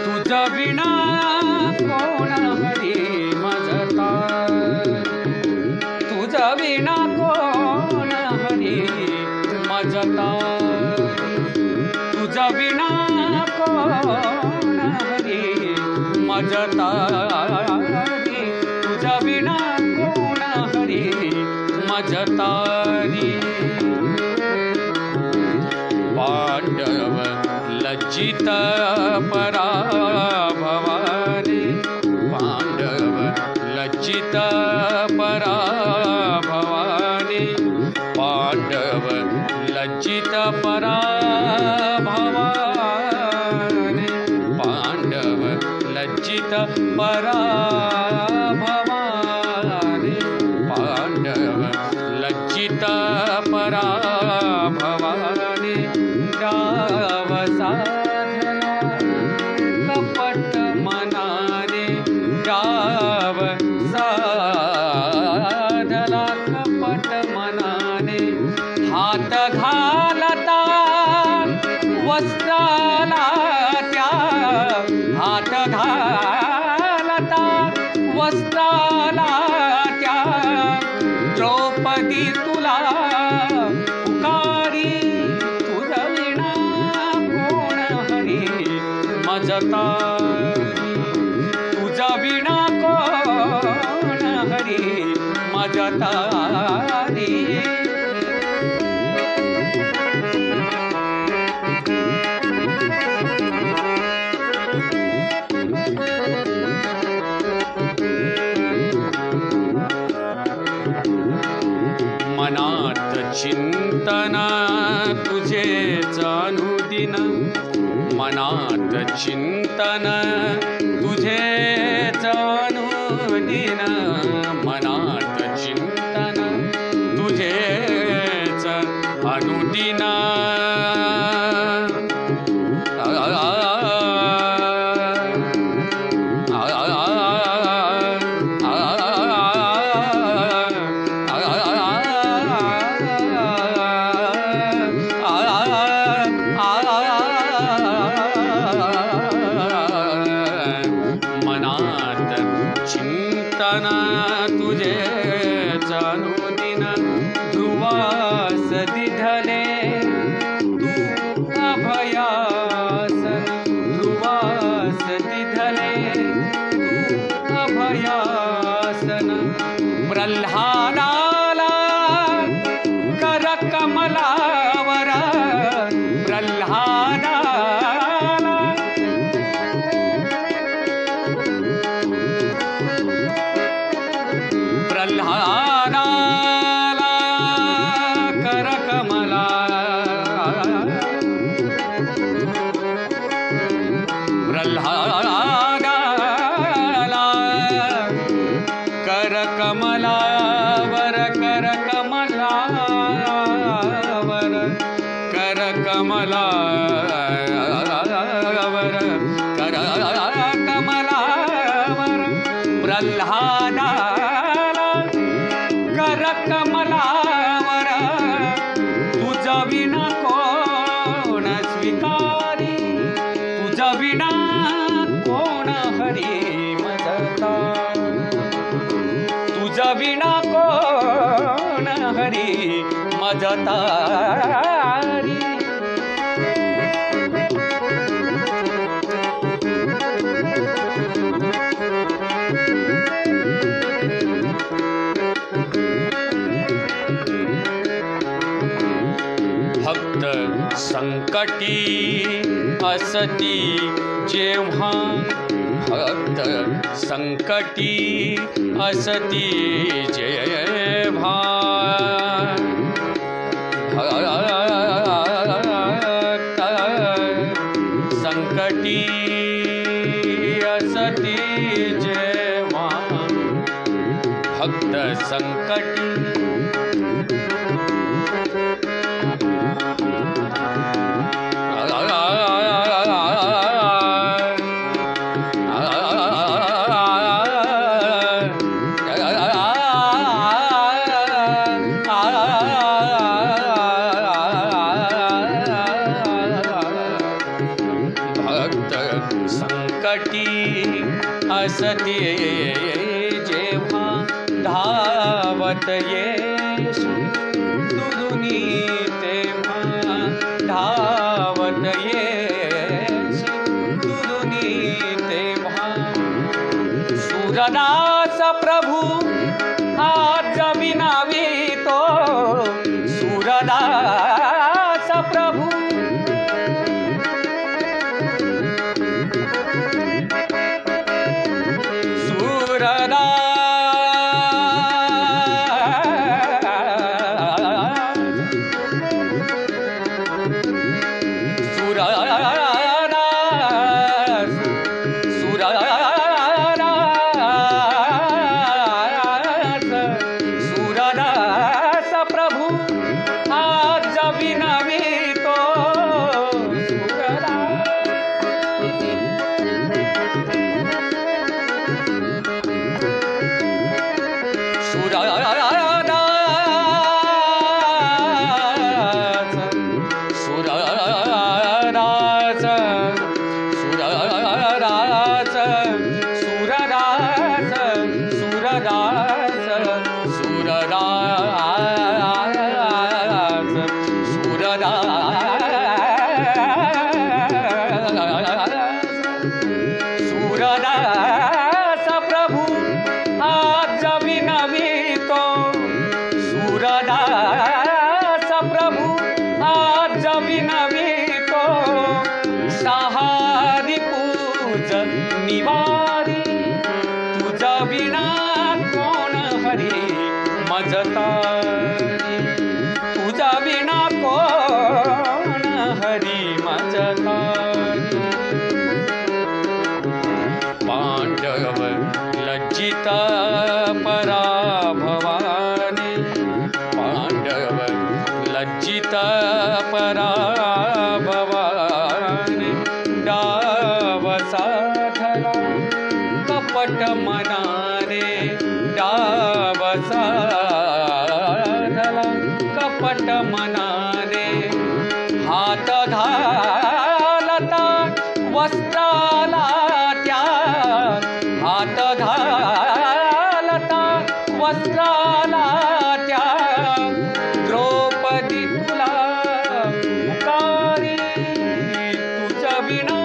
तुझ विना कोण हरी मजता, तुझ विना कोण हरी मजता, तुझ विना कोण हरी मजता, तुझ विना कोण हरी मजतारी. पांडव लज्जित पराभवाने, पांडव लज्जित पराभवाने, पांडव लज्जित पराभवाने, पांडव लज्जित पराभवाने, पांडव लज्जित पराभवाने. डाव साधला कपट मनाने, डाव साधला कपट मनाने. हात घालता वस्त्राला त्या, हात घालता वस्त्राला त्या. द्रौपदी तुला पुकारी, तुझ विना कोण हरी मजतारी, तुझ विना कोण हरी मजतारी. मनात चिंतन तुझेच अनुदिन, मनात चिंतन तुझेच अनुदिन, मनात चिंतन तुझेच अनुदिन. चिंतन तुझेच अनुदिन. ध्रुवास दिधले तू अभयासन, ध्रुवास दिधले तू अभयासन. प्रल्हादाला कर कमलावर, प्रल्हादाला प्रल्हादाला कर कमला, प्रल्हादाला कर कमलावर, कर कमलावर, कर कमलावर, कर कमलावर. प्रल्हादा कर कमलावर, तुझ विना कोण स्वीकारी, तुझ विना कोण हरी मजता, तुझ विना कोण हरी मजतारी. भक्त संकटी असती जेव्हा, भक्त संकटी असती जेव्हा. भक्त संकटी असती जेव्हा, भक्त संकटी असती जेव्हा धावत येश दुरुनी तेव्हा धावत येश दुरुनी तेव्हा सूरदास प्रभू आज विनावितो सूरदास प्रभू सूरदास प्रभु आज विनवितो सूरदास प्रभु आज विनवितो सहारी पूज निवारी तुझ विना कोण हरी मजतारी तुझ विना कोण हरी मजतारी पांडव लज्जित पराभवाने पांडव लज्जित पराभवाने डाव साधला कपट मनाने डाव साधला कपट मनाने हात घालता वस्त्राला हात घालता वस्त्राला त्या द्रौपदी तुला पुकारी तुझ विना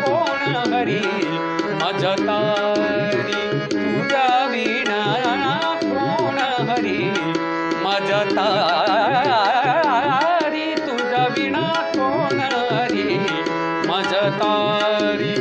कोण हरी मजतारी तुझ विना कोण हरी मजतारी तुझ विना कोण हरी मजतारी